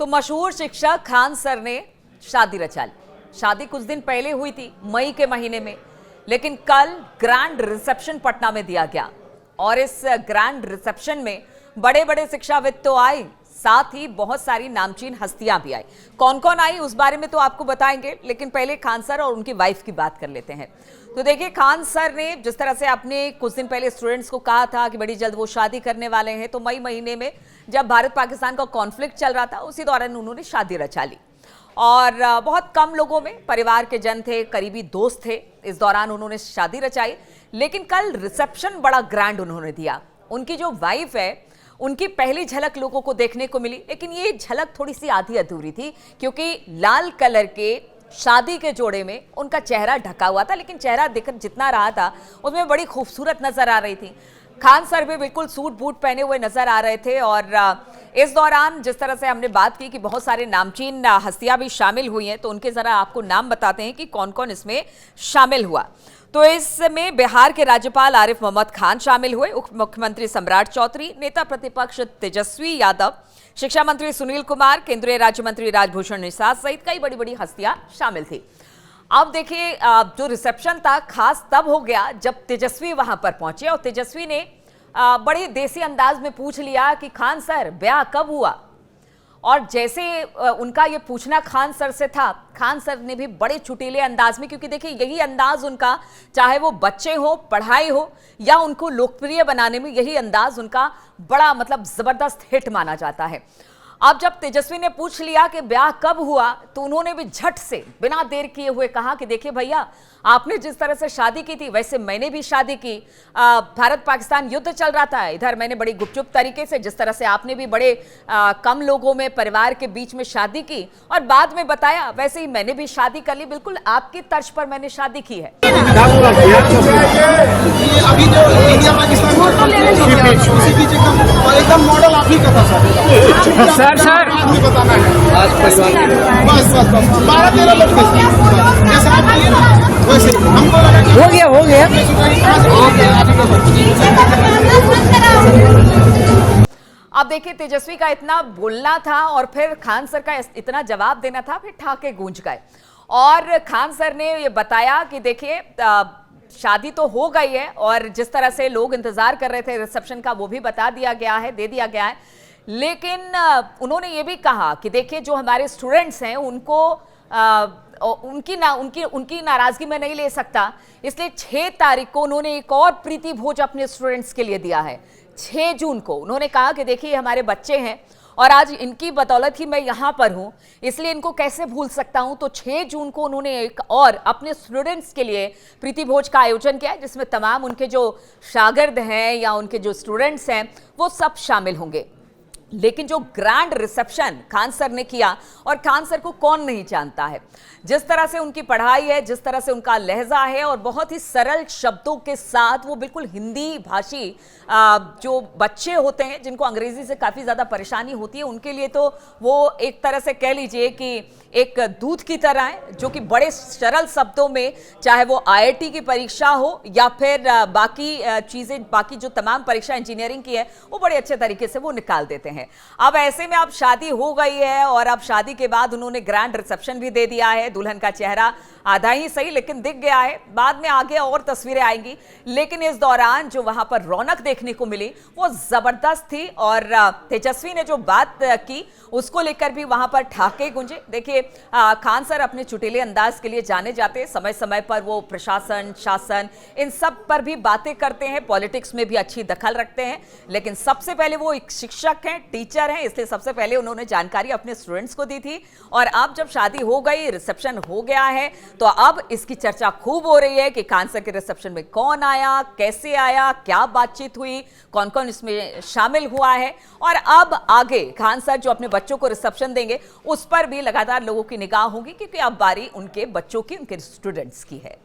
तो मशहूर शिक्षक खान सर ने शादी रचा ली। शादी कुछ दिन पहले हुई थी, मई के महीने में, लेकिन कल ग्रैंड रिसेप्शन पटना में दिया गया और इस ग्रैंड रिसेप्शन में बड़े बड़े शिक्षाविद तो आए, साथ ही बहुत सारी नामचीन हस्तियां भी आई। कौन कौन आई उस बारे में तो आपको बताएंगे, लेकिन पहले खान सर और उनकी वाइफ की बात कर लेते हैं। तो देखिए, खान सर ने जिस तरह से आपने कुछ दिन पहले स्टूडेंट्स को कहा था कि बड़ी जल्द वो शादी करने वाले हैं, तो मई महीने में जब भारत पाकिस्तान का कॉन्फ्लिक्ट चल रहा था, उसी दौरान उन्होंने शादी रचा ली और बहुत कम लोगों में परिवार के जन थे, करीबी दोस्त थे, इस दौरान उन्होंने शादी रचाई। लेकिन कल रिसेप्शन बड़ा ग्रैंड उन्होंने दिया। उनकी जो वाइफ है, उनकी पहली झलक लोगों को देखने को मिली, लेकिन ये झलक थोड़ी सी आधी अधूरी थी, क्योंकि लाल कलर के शादी के जोड़े में उनका चेहरा ढका हुआ था, लेकिन चेहरा दिख जितना रहा था उसमें बड़ी खूबसूरत नजर आ रही थी। खान सर भी बिल्कुल सूट बूट पहने हुए नजर आ रहे थे और इस दौरान जिस तरह से हमने बात की कि बहुत सारे नामचीन हस्तियां भी शामिल हुई हैं, तो उनके जरा आपको नाम बताते हैं कि कौन कौन इसमें शामिल हुआ। तो इसमें बिहार के राज्यपाल आरिफ मोहम्मद खान शामिल हुए, उप मुख्यमंत्री सम्राट चौधरी, नेता प्रतिपक्ष तेजस्वी यादव, शिक्षा मंत्री सुनील कुमार, केंद्रीय राज्य मंत्री राजभूषण निषाद सहित कई बड़ी बड़ी हस्तियां शामिल थी। अब देखिए, जो रिसेप्शन था खास तब हो गया जब तेजस्वी वहां पर पहुंचे और तेजस्वी ने बड़े देसी अंदाज में पूछ लिया कि खान सर ब्याह कब हुआ। और जैसे उनका ये पूछना खान सर से था, खान सर ने भी बड़े चुटीले अंदाज में, क्योंकि देखिए यही अंदाज उनका, चाहे वो बच्चे हो, पढ़ाई हो या उनको लोकप्रिय बनाने में, यही अंदाज उनका बड़ा मतलब जबरदस्त हिट माना जाता है। अब जब तेजस्वी ने पूछ लिया कि ब्याह कब हुआ, तो उन्होंने भी झट से बिना देर किए हुए कहा कि देखिए भैया, आपने जिस तरह से शादी की थी वैसे मैंने भी शादी की। भारत पाकिस्तान युद्ध चल रहा था, इधर मैंने बड़ी गुपचुप तरीके से, जिस तरह से आपने भी बड़े कम लोगों में परिवार के बीच में शादी की और बाद में बताया, वैसे ही मैंने भी शादी कर ली, बिल्कुल आपकी तर्ज पर मैंने शादी की है। अभी जो इंडिया पाकिस्तान एकदम मॉडल आप ही का था सर बताना है। आज परिवार बस 12-13 लोग जैसे आप आइए ना, वैसे हमको लगा हो गया अब देखिए, तेजस्वी का इतना बोलना था और फिर खान सर का इतना जवाब देना था, फिर ठाके गूंज गए और खान सर ने ये बताया कि देखिए, शादी तो हो गई है और जिस तरह से लोग इंतजार कर रहे थे रिसेप्शन का, वो भी बता दिया गया है, दे दिया गया है। लेकिन उन्होंने ये भी कहा कि देखिए, जो हमारे स्टूडेंट्स हैं उनको उनकी नाराजगी में नहीं ले सकता, इसलिए 6 तारीख को उन्होंने एक और प्रीति भोज अपने स्टूडेंट्स के लिए दिया है। 6 जून को उन्होंने कहा कि देखिए, हमारे बच्चे हैं और आज इनकी बदौलत ही मैं यहाँ पर हूँ, इसलिए इनको कैसे भूल सकता हूँ। तो 6 जून को उन्होंने एक और अपने स्टूडेंट्स के लिए प्रीति भोज का आयोजन किया, जिसमें तमाम उनके जो शागिर्द हैं या उनके जो स्टूडेंट्स हैं वो सब शामिल होंगे। लेकिन जो ग्रैंड रिसेप्शन खान सर ने किया, और खान सर को कौन नहीं जानता है, जिस तरह से उनकी पढ़ाई है, जिस तरह से उनका लहजा है और बहुत ही सरल शब्दों के साथ वो बिल्कुल हिंदी भाषी जो बच्चे होते हैं जिनको अंग्रेजी से काफ़ी ज़्यादा परेशानी होती है, उनके लिए तो वो एक तरह से कह लीजिए कि एक दूध की तरह है, जो कि बड़े सरल शब्दों में, चाहे वो IIT की परीक्षा हो या फिर बाकी चीज़ें, बाकी जो तमाम परीक्षा इंजीनियरिंग की है, वो बड़े अच्छे तरीके से वो निकाल देते हैं। अब ऐसे में अब शादी हो गई है और अब शादी के बाद उन्होंने ग्रैंड रिसेप्शन भी दे दिया है। दुल्हन का चेहरा आधा ही सही लेकिन दिख गया है, बाद में आगे और तस्वीरें आएंगी, लेकिन इस दौरान जो वहां पर रौनक देखने को मिली वो जबरदस्त थी और तेजस्वी ने जो बात की उसको लेकर भी वहां पर ठाके गूंजे। देखिए, खान सर अपने चुटीले अंदाज के लिए जाने जाते हैं, समय समय पर वो प्रशासन, शासन, इन सब पर भी बातें करते हैं, पॉलिटिक्स में भी अच्छी दखल रखते हैं, लेकिन सबसे पहले वो एक शिक्षक हैं, टीचर हैं, इसलिए सबसे पहले उन्होंने जानकारी अपने स्टूडेंट्स को दी थी। और अब जब शादी हो गई, रिसेप्शन हो गया है, तो अब इसकी चर्चा खूब हो रही है कि खान सर के रिसेप्शन में कौन आया, कैसे आया, क्या बातचीत हुई, कौन कौन इसमें शामिल हुआ है। और अब आगे खान सर जो अपने बच्चों को रिसेप्शन देंगे, उस पर भी लगातार लोगों की निगाह होगी, क्योंकि अब बारी उनके बच्चों की, उनके स्टूडेंट्स की है।